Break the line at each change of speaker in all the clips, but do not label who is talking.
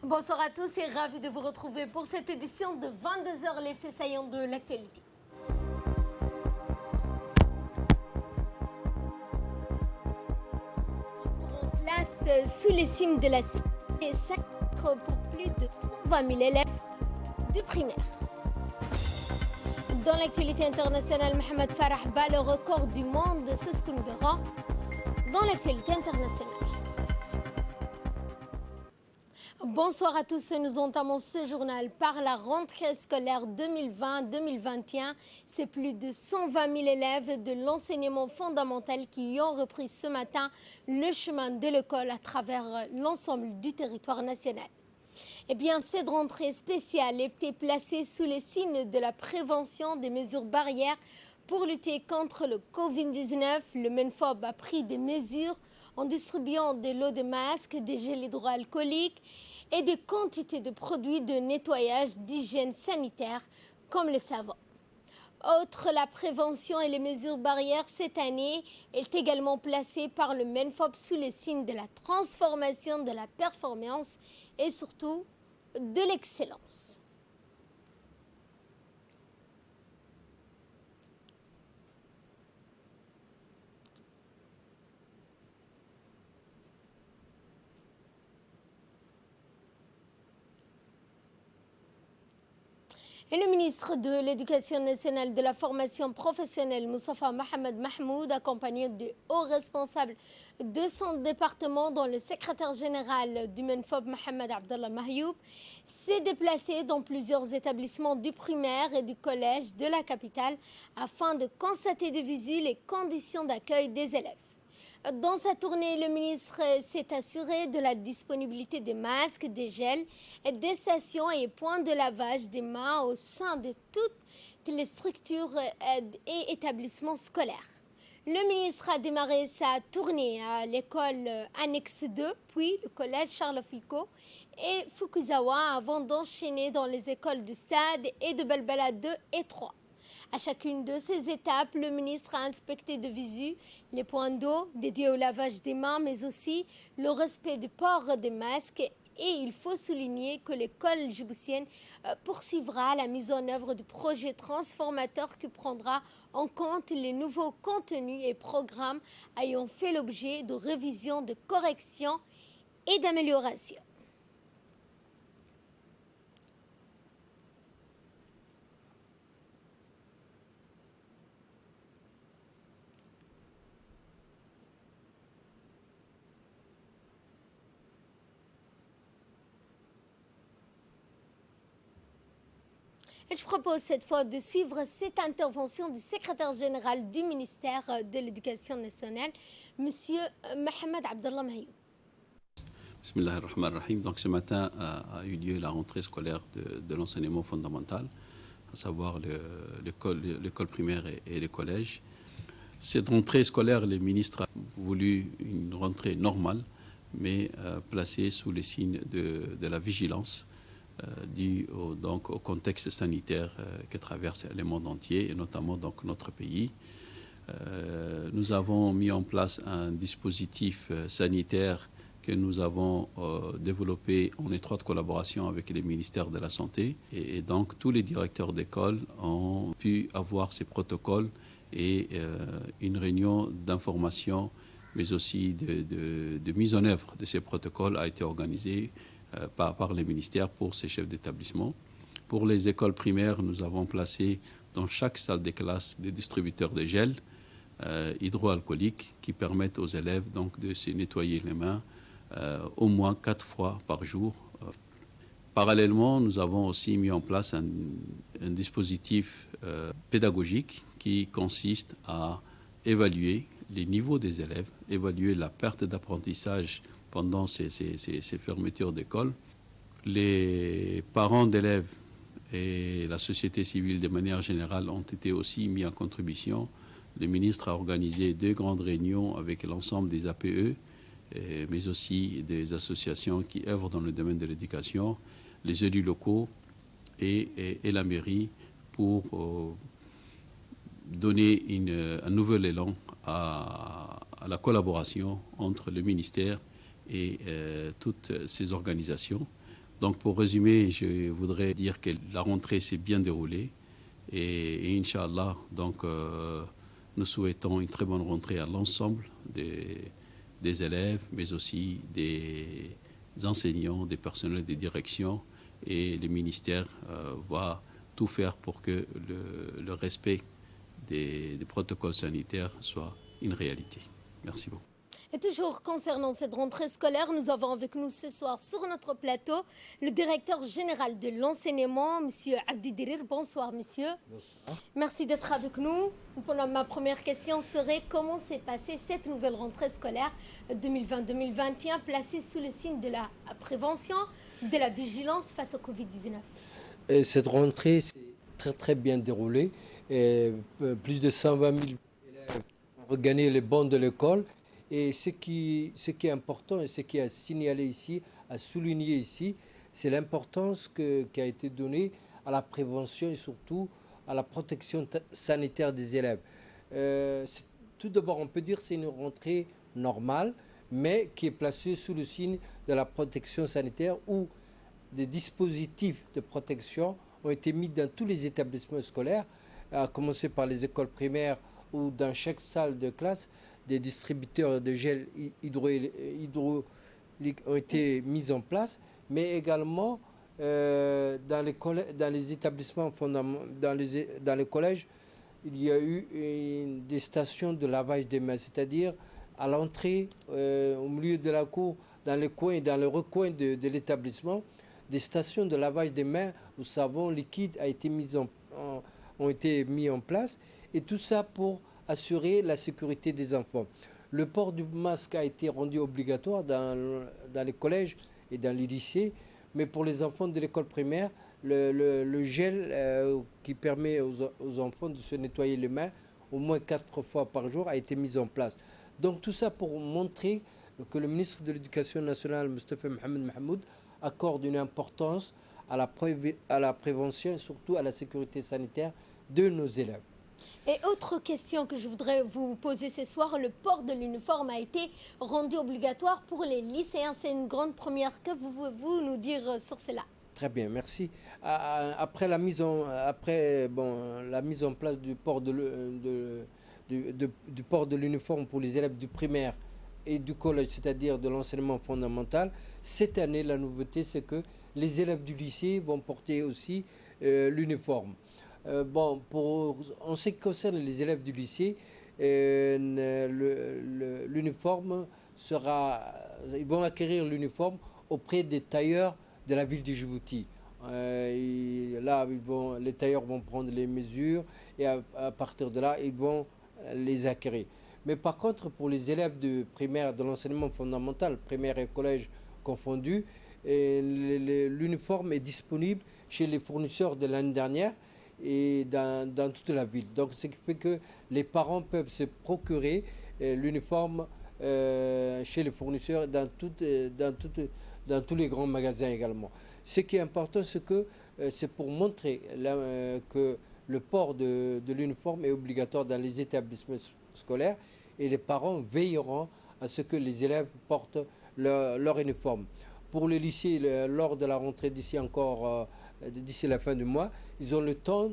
Bonsoir à tous et ravi de vous retrouver pour cette édition de 22h, les faits saillants de l'actualité. En place sous les signes de la cité, sacre pour plus de 120 000 élèves du primaire. Dans l'actualité internationale, Mohamed Farah bat le record du monde, c'est ce que nous verrons dans l'actualité internationale. Bonsoir à tous, nous entamons ce journal par la rentrée scolaire 2020-2021. C'est plus de 120 000 élèves de l'enseignement fondamental qui ont repris ce matin le chemin de l'école à travers l'ensemble du territoire national. Eh bien, cette rentrée spéciale était placée sous les signes de la prévention des mesures barrières pour lutter contre le Covid-19. Le MENFOB a pris des mesures en distribuant de l'eau de masque, des gels hydroalcooliques et des quantités de produits de nettoyage d'hygiène sanitaire comme le savon. Outre la prévention et les mesures barrières, cette année est également placée par le MENFOB sous les signes de la transformation de la performance et surtout de l'excellence. Et le ministre de l'Éducation nationale de la formation professionnelle, Moustapha Mohamed Mahmoud, accompagné de hauts responsables de son département, dont le secrétaire général du MENFOB, Mohamed Abdallah Mahyoub, s'est déplacé dans plusieurs établissements du primaire et du collège de la capitale afin de constater de visu les conditions d'accueil des élèves. Dans sa tournée, le ministre s'est assuré de la disponibilité des masques, des gels, des stations et points de lavage des mains au sein de toutes les structures et établissements scolaires. Le ministre a démarré sa tournée à l'école annexe 2, puis le collège Charles-Foucault et Fukuzawa avant d'enchaîner dans les écoles de Stade et de Balbala 2 et 3. À chacune de ces étapes, le ministre a inspecté de visu les points d'eau dédiés au lavage des mains, mais aussi le respect du port des masques. Et il faut souligner que l'école djiboutienne poursuivra la mise en œuvre du projet transformateur qui prendra en compte les nouveaux contenus et programmes ayant fait l'objet de révisions, de corrections et d'améliorations. Et je propose cette fois de suivre cette intervention du secrétaire général du ministère de l'Éducation nationale, M. Mohamed Abdallah Mahyoub.
Bismillah ar-Rahman ar-Rahim. Donc ce matin a eu lieu la rentrée scolaire de l'enseignement fondamental, à savoir l'école primaire et les collèges. Cette rentrée scolaire, le ministre a voulu une rentrée normale, mais placée sous les signes de la vigilance, dû au contexte sanitaire que traverse le monde entier et notamment donc notre pays. Nous avons mis en place un dispositif sanitaire que nous avons développé en étroite collaboration avec les ministères de la Santé et donc tous les directeurs d'école ont pu avoir ces protocoles et une réunion d'information mais aussi de mise en œuvre de ces protocoles a été organisée par les ministères pour ces chefs d'établissement. Pour les écoles primaires, nous avons placé dans chaque salle de classe des distributeurs de gel hydroalcooliques qui permettent aux élèves donc, de se nettoyer les mains au moins 4 fois par jour. Parallèlement, nous avons aussi mis en place un dispositif pédagogique qui consiste à évaluer les niveaux des élèves, évaluer la perte d'apprentissage pendant ces fermetures d'école. Les parents d'élèves et la société civile de manière générale ont été aussi mis en contribution. Le ministre a organisé 2 grandes réunions avec l'ensemble des APE, mais aussi des associations qui œuvrent dans le domaine de l'éducation, les élus locaux et la mairie pour donner un nouvel élan à la collaboration entre le ministère et toutes ces organisations Donc pour résumer, je voudrais dire que la rentrée s'est bien déroulée et Inch'Allah, donc nous souhaitons une très bonne rentrée à l'ensemble des élèves, mais aussi des enseignants, des personnels des directions, et le ministère va tout faire pour que le respect des protocoles sanitaires soit une réalité. Merci beaucoup.
Et toujours concernant cette rentrée scolaire, nous avons avec nous ce soir sur notre plateau le directeur général de l'enseignement, M. Abdi Dirir. Bonsoir, monsieur. Bonsoir. Merci d'être avec nous. Ma première question serait comment s'est passée cette nouvelle rentrée scolaire 2020-2021 placée sous le signe de la prévention, de la vigilance face au Covid-19?
Cette rentrée s'est très très bien déroulée. Plus de 120 000 élèves ont regagné les bancs de l'école. Et ce qui est important et ce qui est à signaler ici, à souligner ici, c'est l'importance qui a été donnée à la prévention et surtout à la protection sanitaire des élèves. Tout d'abord, on peut dire que c'est une rentrée normale, mais qui est placée sous le signe de la protection sanitaire où des dispositifs de protection ont été mis dans tous les établissements scolaires, à commencer par les écoles primaires où dans chaque salle de classe, des distributeurs de gel hydraulique ont été mis en place, mais également dans les établissements fondamentaux, dans les collèges, il y a eu des stations de lavage des mains, c'est-à-dire à l'entrée, au milieu de la cour, dans les coins et dans le recoin de l'établissement, des stations de lavage des mains où savon liquide ont été mis en place, et tout ça pour assurer la sécurité des enfants. Le port du masque a été rendu obligatoire dans les collèges et dans les lycées, mais pour les enfants de l'école primaire, le gel qui permet aux enfants de se nettoyer les mains au moins 4 fois par jour a été mis en place. Donc tout ça pour montrer que le ministre de l'Éducation nationale, Moustapha Mohamed Mahmoud, accorde une importance à la prévention et surtout à la sécurité sanitaire de nos élèves.
Et autre question que je voudrais vous poser ce soir, le port de l'uniforme a été rendu obligatoire pour les lycéens. C'est une grande première. Que pouvez-vous nous dire sur cela?
Très bien, merci. Après la mise en place du port du port de l'uniforme pour les élèves du primaire et du collège, c'est-à-dire de l'enseignement fondamental, cette année, la nouveauté, c'est que les élèves du lycée vont porter aussi l'uniforme. En ce qui concerne les élèves du lycée, l'uniforme ils vont acquérir l'uniforme auprès des tailleurs de la ville de Djibouti. Les tailleurs vont prendre les mesures et à partir de là, ils vont les acquérir. Mais par contre, pour les élèves de primaire, de l'enseignement fondamental, primaire et collège confondus, l'uniforme est disponible chez les fournisseurs de l'année dernière et dans toute la ville. Donc ce qui fait que les parents peuvent se procurer l'uniforme chez les fournisseurs dans tous les grands magasins également. Ce qui est important, c'est que c'est pour montrer que le port de l'uniforme est obligatoire dans les établissements scolaires et les parents veilleront à ce que les élèves portent leur uniforme. Pour le lycée, lors de la rentrée d'ici la fin du mois, ils ont le temps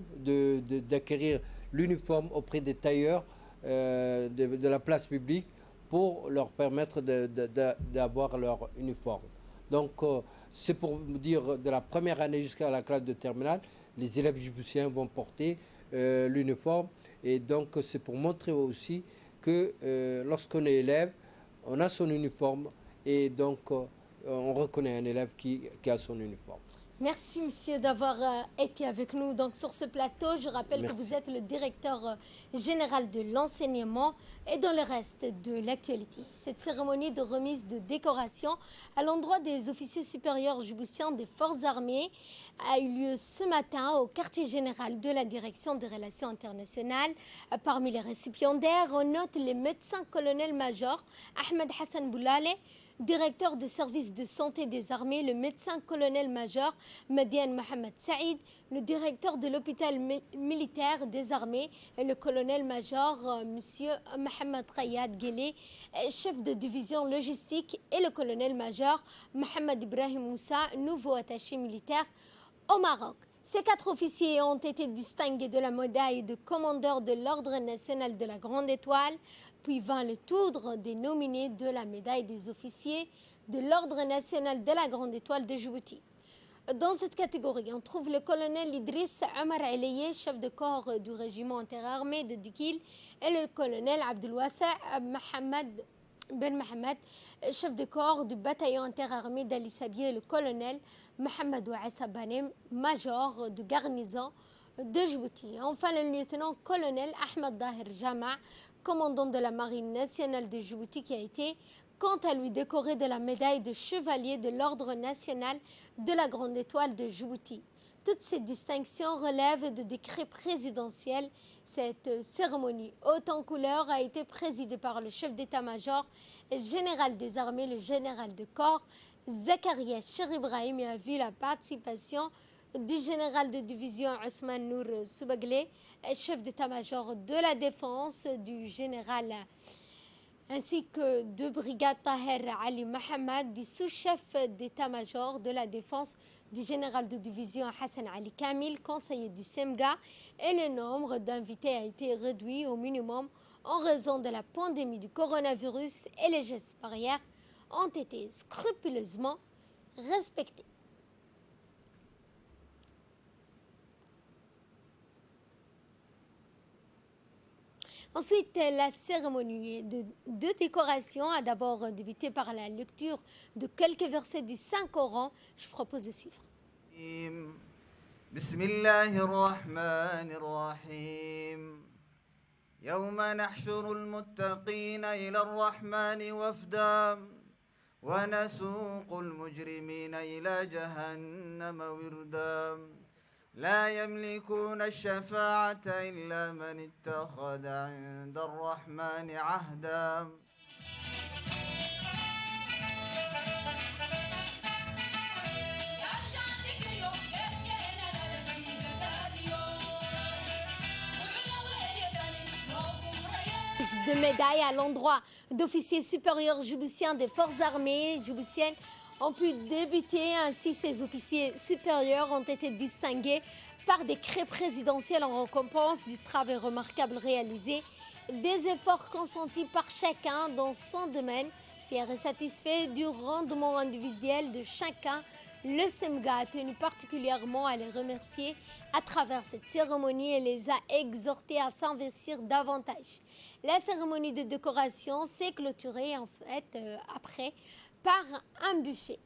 d'acquérir l'uniforme auprès des tailleurs de la place publique pour leur permettre d'avoir leur uniforme. Donc, c'est pour dire de la première année jusqu'à la classe de terminale, les élèves djiboutiens vont porter l'uniforme. Et donc, c'est pour montrer aussi que lorsqu'on est élève, on a son uniforme et donc on reconnaît un élève qui a son uniforme.
Merci, monsieur, d'avoir été avec nous donc, sur ce plateau. Je rappelle
Merci.
que vous êtes le directeur général de l'enseignement et dans le reste de l'actualité. Cette cérémonie de remise de décoration à l'endroit des officiers supérieurs djiboutiens des forces armées a eu lieu ce matin au quartier général de la direction des relations internationales. Parmi les récipiendaires, on note les médecins colonel-major Ahmed Hassan Boulale, directeur de service de santé des armées, le médecin-colonel-major Madiane Mohamed Saïd, le directeur de l'hôpital militaire des armées, et le colonel-major Monsieur Mohamed Rayad Guélé, chef de division logistique, et le colonel-major Mohamed Ibrahim Moussa, nouveau attaché militaire au Maroc. Ces 4 officiers ont été distingués de la médaille de commandeur de l'Ordre national de la Grande Étoile, puis vint le tour des nominés de la médaille des officiers de l'Ordre national de la Grande Étoile de Djibouti. Dans cette catégorie, on trouve le colonel Idriss Omar Eleye, chef de corps du régiment interarmé de Dikil, et le colonel Abdelwassa Mohamed Ben Mohamed, chef de corps du bataillon interarmé d'Ali Sabieh, et le colonel Mohamed Ouassa Banem, major de garnison de Djibouti. Enfin, le lieutenant-colonel Ahmed Dahir Jama, commandant de la marine nationale de Djibouti, qui a été quant à lui décoré de la médaille de chevalier de l'Ordre national de la Grande Étoile de Djibouti. Toutes ces distinctions relèvent de décrets présidentiels. Cette cérémonie haute en couleur a été présidée par le chef d'état-major et général des armées, le général de corps, Zakaria Cher Ibrahim, et a vu la participation du général de division Ousmane Nour Soubaglé, chef d'état-major de la défense, du général ainsi que de brigade Taher Ali Mohamed, du sous-chef d'état-major de la défense, du général de division Hassan Ali Kamil, conseiller du SEMGA, et le nombre d'invités a été réduit au minimum en raison de la pandémie du coronavirus, et les gestes barrières ont été scrupuleusement respectés. Ensuite, la cérémonie de décoration a d'abord débuté par la lecture de quelques versets du Saint-Coran. Je propose de suivre.
Bismillahirrahmanirrahim. يوم نحشر المتقين إلى الرحمن وفدا ونسوق المجرمين إلى جهنم وردا لا يملكون الشفاعة إلا من اتخذ عند الرحمن عهدا
De médailles à l'endroit d'officiers supérieurs djiboutiens des forces armées djiboutiennes ont pu débuter. Ainsi, ces officiers supérieurs ont été distingués par décret présidentiel en récompense du travail remarquable réalisé, des efforts consentis par chacun dans son domaine. Fier et satisfait du rendement individuel de chacun, le SEMGA a tenu particulièrement à les remercier à travers cette cérémonie et les a exhortés à s'investir davantage. La cérémonie de décoration s'est clôturée en fait après par un buffet.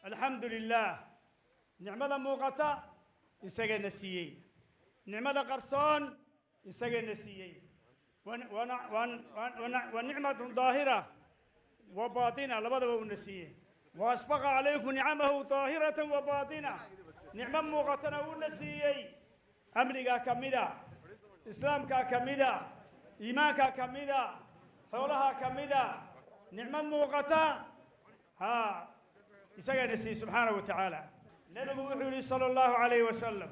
الحمد لله نعمة موقتة يسجى نسيي نعمة قرصون يسجى نسيي ونعمة ظاهرة وباطنة لبضة ونسيي وأسبغ عليكم نعمه ظاهرة وباطنة نعمة موقتة ونسيي أمريكا كمدا إسلامك كمدا إيمانك كمدا حولها كمدا نعمة موقتة ها يسجد نسي سبحانه وتعالى نبي وحولي صلى الله عليه وسلم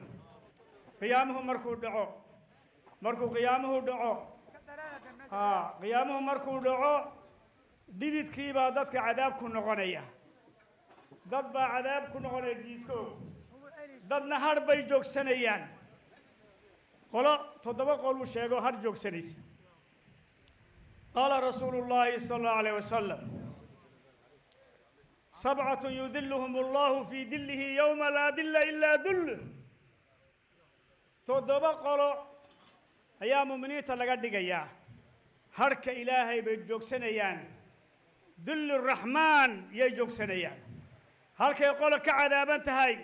قيامه مركو دعو مركو قيامه دعو قيامه مركو دعو ديدت كيبا دتك عذابكم نغنيا دد با عذابكم نغنيا ديدكو دد نهار باي جوج سنيان قال تدبا قولو شيغو هر جوج سنيس قال رسول الله صلى الله عليه وسلم سبعة يذلهم الله في دله يوم لا دل إلا دل تودبا قلو أيام مؤمنيتا لغا دغيا هرك إلهي بجوكسنيان دل الرحمن يجوكسنيان هرك يقول كعذابان تهي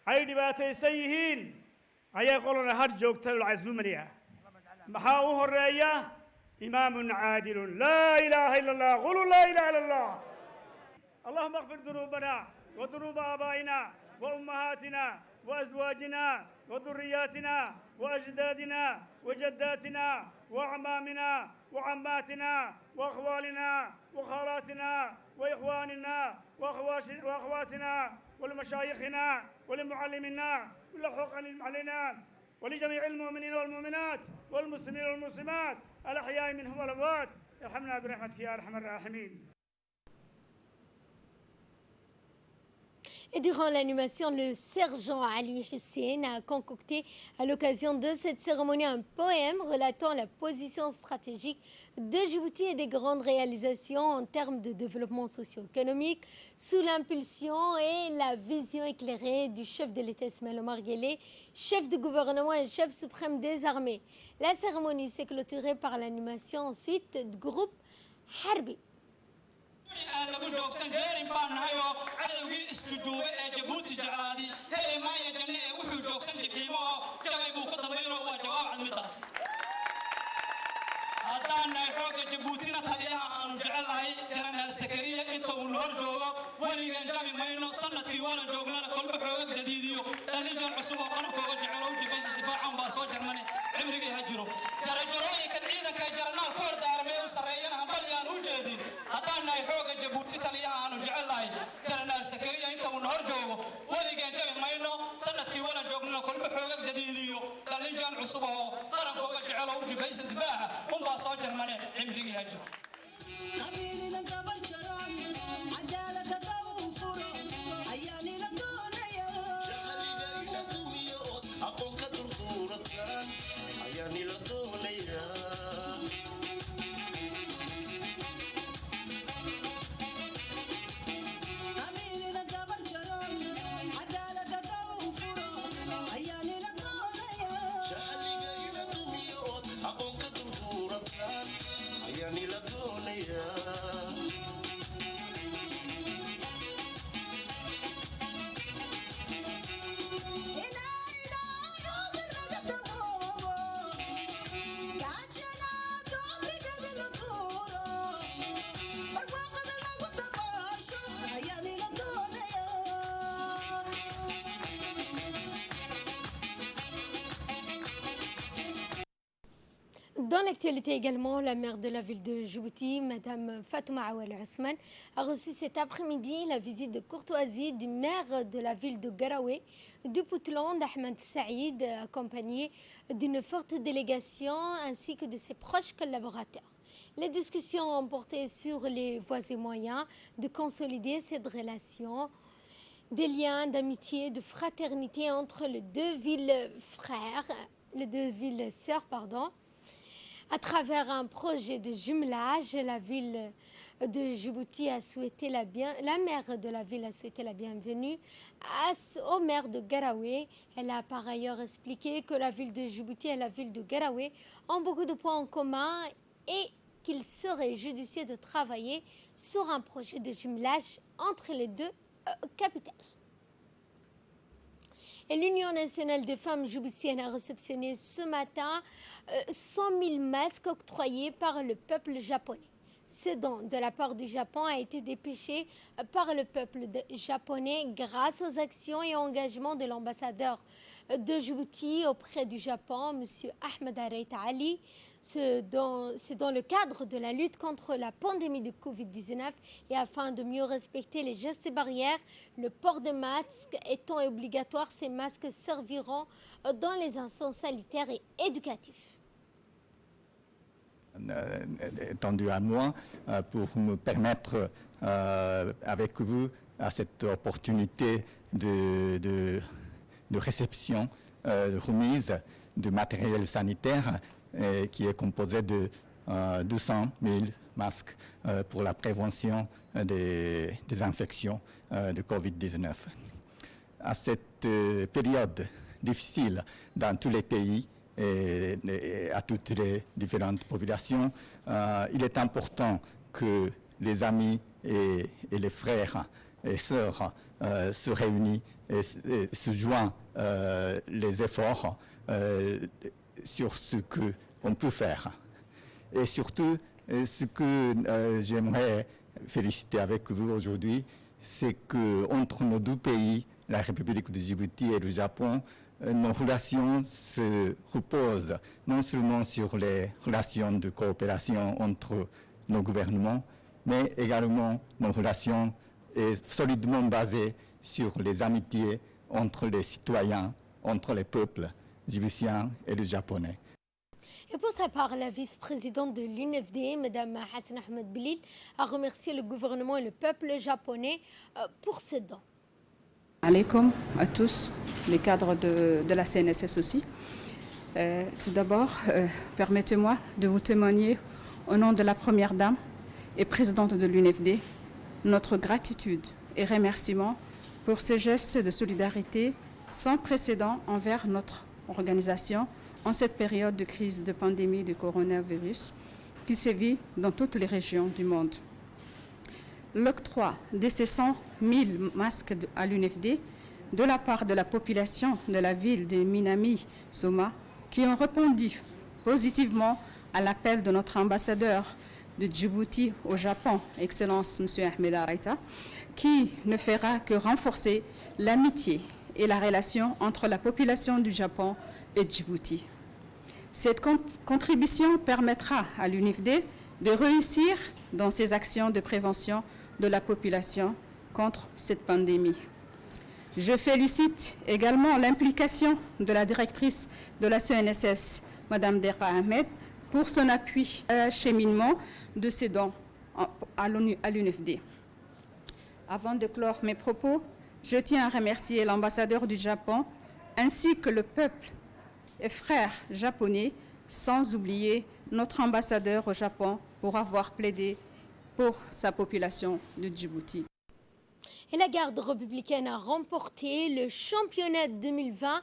أي دباتي سيهين أي يقولون هر جوكتل العزومريا محاوه الرأية إمام عادل لا إله إلا الله قولوا لا إله إلا الله اللهم اغفر ذنوبنا وذنوب آبائنا وأمهاتنا وأزواجنا وذرياتنا وأجدادنا وجداتنا وأعمامنا وعماتنا وأخوالنا وخالاتنا وإخواننا وأخواتنا ولمشايخنا ولمعلمنا ولحقوق علينا ولجميع المؤمنين والمؤمنات والمسلمين والمسلمات الأحياء منهم والأموات ارحمنا برحمتك يا أرحم الراحمين.
Et durant l'animation, le sergent Ali Hussein a concocté à l'occasion de cette cérémonie un poème relatant la position stratégique de Djibouti et des grandes réalisations en termes de développement socio-économique sous l'impulsion et la vision éclairée du chef de l'État Ismaël Omar Guelleh, chef du gouvernement et chef suprême des armées. La cérémonie s'est clôturée par l'animation ensuite du groupe Harbi.
aan lagu joogsan jeerin baan nahayoo cadowgii isjujuube ee jabuuti jeclaadii heli maaya janne ee wuxuu joogsan jixiimo oo jabay buu ka dambaynoo waa jawaab cad midaas haddaan nahay xoogga jabuutina taliyaha aanu jecelnahay janaraal sakariya inta uu nool joogo weligeen jabi mayno sanadkii waana joognana kolba xoogag jadiidiyo dhallinyar cusub oo qarankooga jecelo u jifaysa difaacan baa soo jarmane cimrigii ha jiro jarajarooyinkan ciidanka jaranaal ku hordaarmee u sarreeyana hambalyaan u jeedin haddaan nahay xoogga jabuuti taliyaha aanu jecelnahay janaraal sakariya inta uu nool joogo weligeen jabi mayno sanadkii waana joognana kolba xoogag jadiidiyo dhallinyar cusub oo qarankooga jecelo u jifaysa difaaca unbaa soo jarmane cimrigii ha jiro
Dans l'actualité également, la maire de la ville de Djibouti, Mme Fatouma Awel Ousmane, a reçu cet après-midi la visite de courtoisie du maire de la ville de Garowe, du Puntland, Ahmed Saïd, accompagné d'une forte délégation ainsi que de ses proches collaborateurs. Les discussions ont porté sur les voies et moyens de consolider cette relation, des liens d'amitié, de fraternité entre les deux villes sœurs, à travers un projet de jumelage. La ville de Djibouti a souhaité la maire de la ville a souhaité la bienvenue au maire de Garowe. Elle a par ailleurs expliqué que la ville de Djibouti et la ville de Garowe ont beaucoup de points en commun et qu'il serait judicieux de travailler sur un projet de jumelage entre les deux capitales. Et l'Union nationale des femmes djiboutiennes a réceptionné ce matin 100 000 masques octroyés par le peuple japonais. Ce don de la part du Japon a été dépêché par le peuple japonais grâce aux actions et engagements de l'ambassadeur de Djibouti auprès du Japon, M. Ahmed Areita Ali. C'est dans le cadre de la lutte contre la pandémie de Covid-19 et afin de mieux respecter les gestes et barrières, le port de masques étant obligatoire, ces masques serviront dans les instances sanitaires et éducatifs.
Tendu à moi pour me permettre avec vous à cette opportunité de réception, de remise de matériel sanitaire qui est composé de 200 000 masques pour la prévention des infections de Covid-19. À cette période difficile dans tous les pays et à toutes les différentes populations, il est important que les amis et les frères et sœurs se réunissent et se joignent les efforts sur ce qu'on peut faire. Et surtout, ce que j'aimerais féliciter avec vous aujourd'hui, c'est qu'entre nos deux pays, la République de Djibouti et le Japon, nos relations se reposent non seulement sur les relations de coopération entre nos gouvernements, mais également nos relations est solidement basée sur les amitiés entre les citoyens, entre les peuples djiboutiens et les Japonais.
Et pour sa part, la vice-présidente de l'UNFD, Mme Hassan Ahmed Belil, a remercié le gouvernement et le peuple japonais pour ce don.
Alaikum à tous, les cadres de la CNSS aussi. Tout d'abord, permettez-moi de vous témoigner au nom de la Première Dame et présidente de l'UNFD, notre gratitude et remerciement pour ce geste de solidarité sans précédent envers notre organisation en cette période de crise de pandémie du coronavirus qui sévit dans toutes les régions du monde. L'octroi de ces 100 000 masques à l'UNFD de la part de la population de la ville de Minami-Soma qui ont répondu positivement à l'appel de notre ambassadeur de Djibouti au Japon, Excellence M. Ahmed Araita, qui ne fera que renforcer l'amitié et la relation entre la population du Japon et Djibouti. Cette contribution permettra à l'UNFD de réussir dans ses actions de prévention de la population contre cette pandémie. Je félicite également l'implication de la directrice de la CNSS, Mme Derpa Ahmed, pour son appui à l'acheminement de ces dons à l'UNFD. Avant de clore mes propos, je tiens à remercier l'ambassadeur du Japon ainsi que le peuple et frères japonais, sans oublier notre ambassadeur au Japon pour avoir plaidé pour sa population de Djibouti.
Et la garde républicaine a remporté le championnat 2020.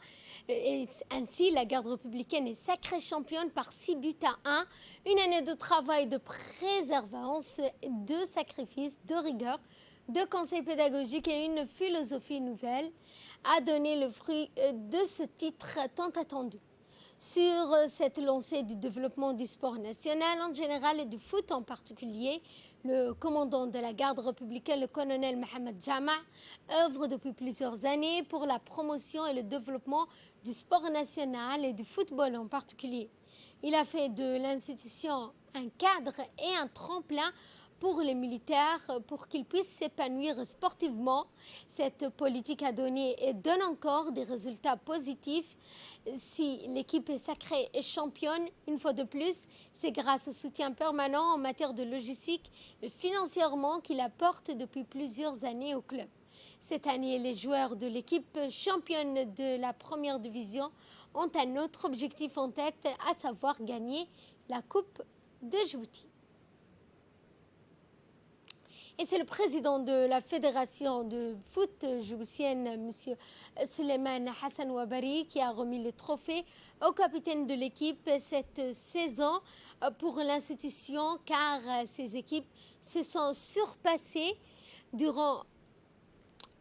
Et ainsi, la garde républicaine est sacrée championne par 6 buts à 1. Une année de travail, de préservance, de sacrifice, de rigueur, de conseils pédagogiques et une philosophie nouvelle a donné le fruit de ce titre tant attendu. Sur cette lancée du développement du sport national en général et du foot en particulier, le commandant de la garde républicaine, le colonel Mohamed Jama, œuvre depuis plusieurs années pour la promotion et le développement du sport national et du football en particulier. Il a fait de l'institution un cadre et un tremplin pour les militaires pour qu'ils puissent s'épanouir sportivement. Cette politique a donné et donne encore des résultats positifs. Si l'équipe est sacrée et championne, une fois de plus, c'est grâce au soutien permanent en matière de logistique et financièrement qu'il apporte depuis plusieurs années au club. Cette année, les joueurs de l'équipe championne de la première division ont un autre objectif en tête, à savoir gagner la Coupe de Djibouti. Et c'est le président de la fédération de foot djiboutienne, M. Suleiman Hassan Ouabari, qui a remis le trophée au capitaine de l'équipe cette saison pour l'institution, car ces équipes se sont surpassées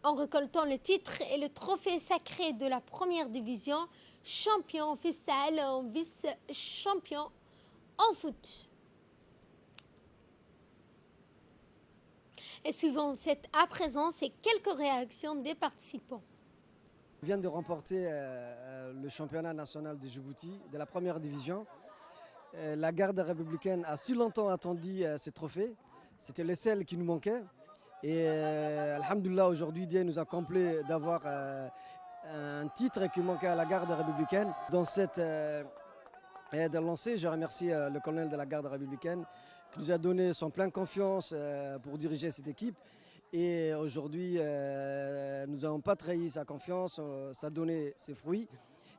en récoltant le titre et le trophée sacré de la première division, champion en freestyle, en vice-champion en foot. Et suivant à présent, c'est quelques réactions des participants.
On vient de remporter le championnat national de Djibouti de la première division. La garde républicaine a si longtemps attendu ces trophées. C'était le seul qui nous manquait. Et alhamdoulilah, aujourd'hui, Dieu nous a comblé d'avoir un titre qui manquait à la garde républicaine. Dans cette lancée, je remercie le colonel de la garde républicaine qui nous a donné son plein confiance pour diriger cette équipe. Et aujourd'hui, nous n'avons pas trahi sa confiance, ça a donné ses fruits.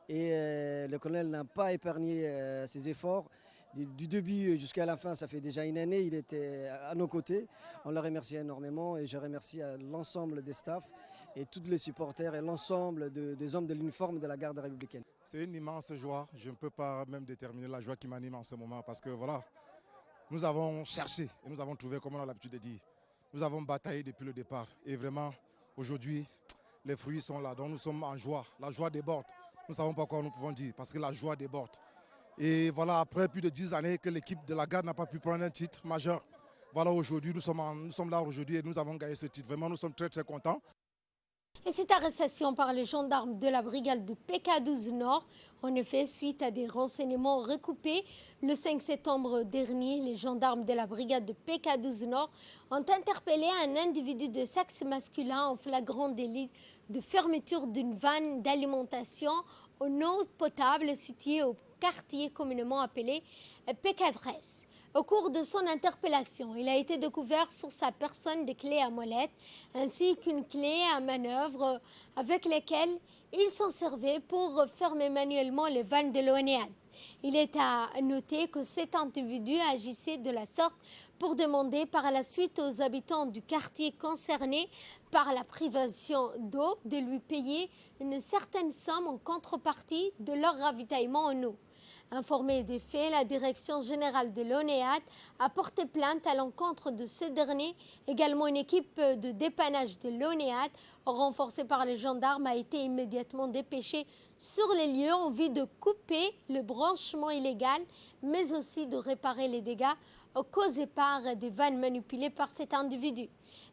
Et le colonel n'a pas épargné ses efforts. Du début jusqu'à la fin, ça fait déjà une année, il était à nos côtés. On le remercie énormément et je remercie l'ensemble des staffs et tous les supporters et l'ensemble des hommes de l'uniforme de la garde républicaine.
C'est une immense joie. Je ne peux pas même déterminer la joie qui m'anime en ce moment parce que voilà, nous avons cherché et nous avons trouvé, comme on a l'habitude de dire. Nous avons bataillé depuis le départ et vraiment, aujourd'hui, les fruits sont là. Donc nous sommes en joie. La joie déborde. Nous ne savons pas quoi nous pouvons dire parce que la joie déborde. Et voilà, après plus de 10 années que l'équipe de la garde n'a pas pu prendre un titre majeur. Voilà, aujourd'hui, nous sommes là aujourd'hui et nous avons gagné ce titre. Vraiment, nous sommes très très contents.
Et cette arrestation par les gendarmes de la brigade de PK12 Nord, en effet, suite à des renseignements recoupés, le 5 septembre dernier, les gendarmes de la brigade de PK12 Nord ont interpellé un individu de sexe masculin en flagrant délit de fermeture d'une vanne d'alimentation en eau potable située au quartier communément appelé PK13. Au cours de son interpellation, il a été découvert sur sa personne des clés à molette ainsi qu'une clé à manœuvre avec lesquelles il s'en servait pour fermer manuellement les vannes de l'ONEAD. Il est à noter que cet individu agissait de la sorte pour demander par la suite aux habitants du quartier concerné par la privation d'eau de lui payer une certaine somme en contrepartie de leur ravitaillement en eau. Informée des faits, la direction générale de l'ONEAD a porté plainte à l'encontre de ce dernier. Également, une équipe de dépannage de l'ONEAD, renforcée par les gendarmes, a été immédiatement dépêchée sur les lieux en vue de couper le branchement illégal, mais aussi de réparer les dégâts causés par des vannes manipulées par cet individu.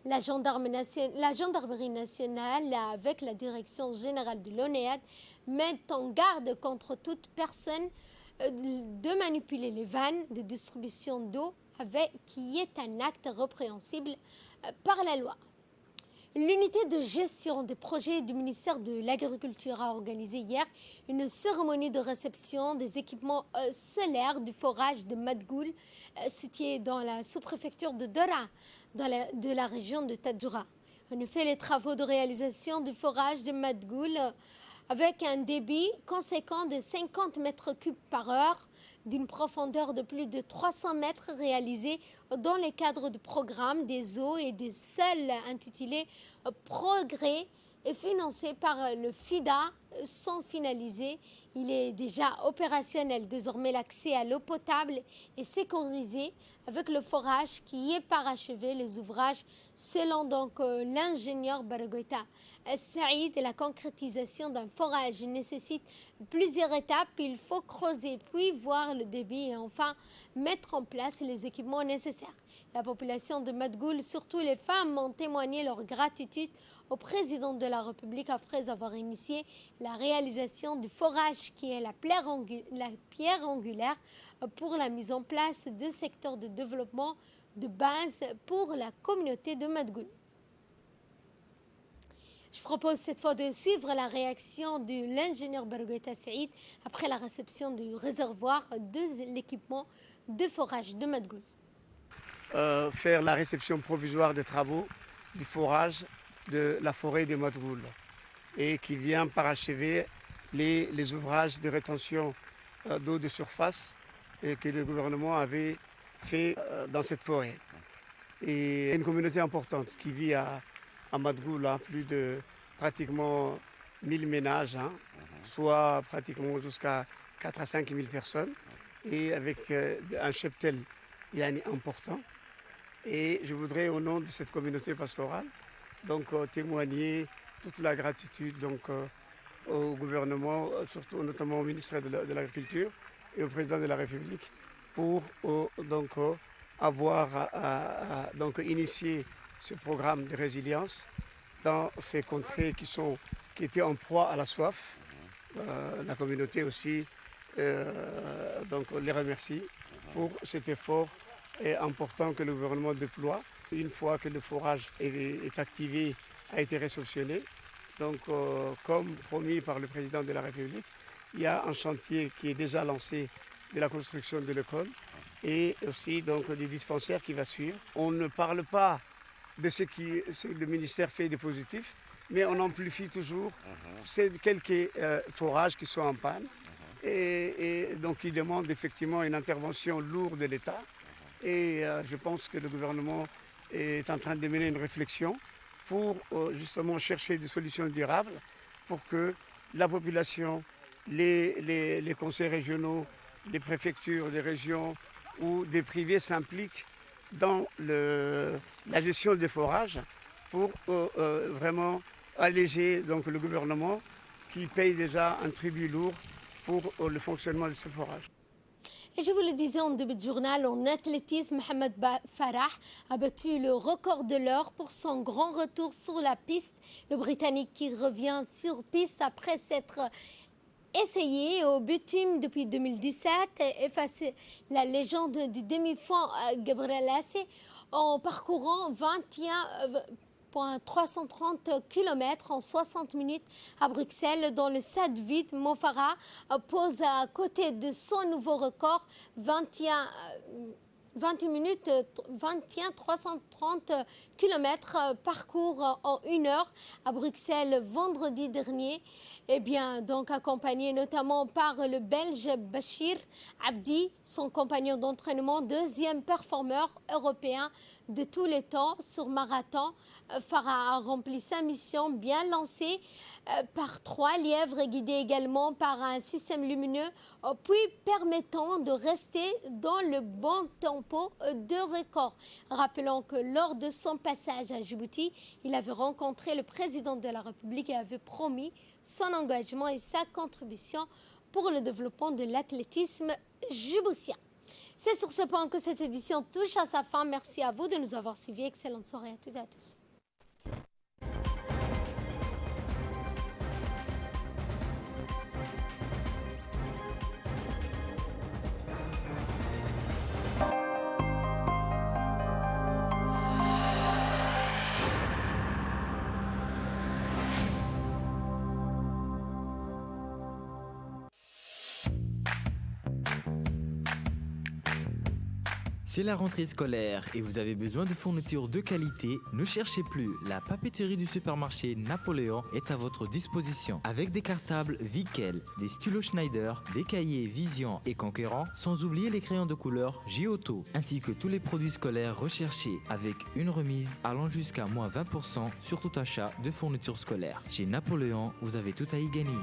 La gendarmerie nationale, avec la direction générale de l'ONEAD, met en garde contre toute personne de manipuler les vannes de distribution d'eau qui est un acte répréhensible par la loi. L'unité de gestion des projets du ministère de l'Agriculture a organisé hier une cérémonie de réception des équipements solaires du forage de Madgoul, situé dans la sous-préfecture de Dora, de la région de Tadjoura. En effet, les travaux de réalisation du forage de Madgoul avec un débit conséquent de 50 mètres cubes par heure, d'une profondeur de plus de 300 mètres réalisés dans les cadres du programme des eaux et des sols intitulé Progrès et financé par le FIDA sont finalisés. Il est déjà opérationnel. Désormais, l'accès à l'eau potable est sécurisé avec le forage qui est parachevé. Les ouvrages, selon donc l'ingénieur Bargoïta Saïd, la concrétisation d'un forage nécessite plusieurs étapes. Il faut creuser, puis voir le débit et enfin mettre en place les équipements nécessaires. La population de Madgoul, surtout les femmes, ont témoigné leur gratitude au président de la République après avoir initié la réalisation du forage qui est la pierre angulaire pour la mise en place de secteurs de développement de base pour la communauté de Madgoul. Je propose cette fois de suivre la réaction de l'ingénieur Bargoïta Saïd après la réception du réservoir de l'équipement de forage de Madgoul.
Faire la réception provisoire des travaux du forage de la forêt de Madgoul et qui vient parachever les ouvrages de rétention d'eau de surface que le gouvernement avait fait dans cette forêt. Et une communauté importante qui vit à Madgoul, plus de pratiquement 1000 ménages, soit pratiquement jusqu'à 4 à 5 000 personnes, et avec un cheptel important. Et je voudrais, au nom de cette communauté pastorale, donc témoigner toute la gratitude au gouvernement, surtout notamment au ministre de l'Agriculture et au président de la République pour avoir initié ce programme de résilience dans ces contrées qui étaient en proie à la soif. La communauté aussi les remercie pour cet effort important que le gouvernement déploie. Une fois que le forage est activé, a été réceptionné, donc comme promis par le président de la République, il y a un chantier qui est déjà lancé de la construction de l'école et aussi du dispensaire qui va suivre. On ne parle pas de ce que le ministère fait de positif, mais on amplifie toujours ces quelques forages qui sont en panne et donc qui demande effectivement une intervention lourde de l'État. Et je pense que le gouvernement est en train de mener une réflexion pour justement chercher des solutions durables pour que la population, les conseils régionaux, les préfectures des régions ou des privés s'impliquent dans la gestion des forages pour vraiment alléger donc, le gouvernement qui paye déjà un tribut lourd pour le fonctionnement de ce forage.
Et je vous le disais en début de journal, en athlétisme, Mohamed Farah a battu le record de l'heure pour son grand retour sur la piste. Le Britannique qui revient sur piste après s'être essayé au bitume depuis 2017 et effacé la légende du demi-fond Gabriel Assé en parcourant 330 km en 60 minutes à Bruxelles dans le stade vide. Mo Farah pose à côté de son nouveau record 21 minutes 330 km parcours en 1 heure à Bruxelles vendredi dernier. Eh bien, donc accompagné notamment par le Belge Bachir Abdi, son compagnon d'entraînement, deuxième performeur européen de tous les temps sur marathon. Farah a rempli sa mission bien lancée par 3 lièvres et guidé également par un système lumineux, puis permettant de rester dans le bon tempo de record. Rappelons que lors de son passage à Djibouti, il avait rencontré le président de la République et avait promis son engagement et sa contribution pour le développement de l'athlétisme djiboutien. C'est sur ce point que cette édition touche à sa fin. Merci à vous de nous avoir suivis. Excellente soirée à toutes et à tous.
C'est la rentrée scolaire et vous avez besoin de fournitures de qualité, ne cherchez plus. La papeterie du supermarché Napoléon est à votre disposition. Avec des cartables Vickel, des stylos Schneider, des cahiers Vision et Conquérant, sans oublier les crayons de couleur Giotto, ainsi que tous les produits scolaires recherchés avec une remise allant jusqu'à moins 20% sur tout achat de fournitures scolaires. Chez Napoléon, vous avez tout à y gagner.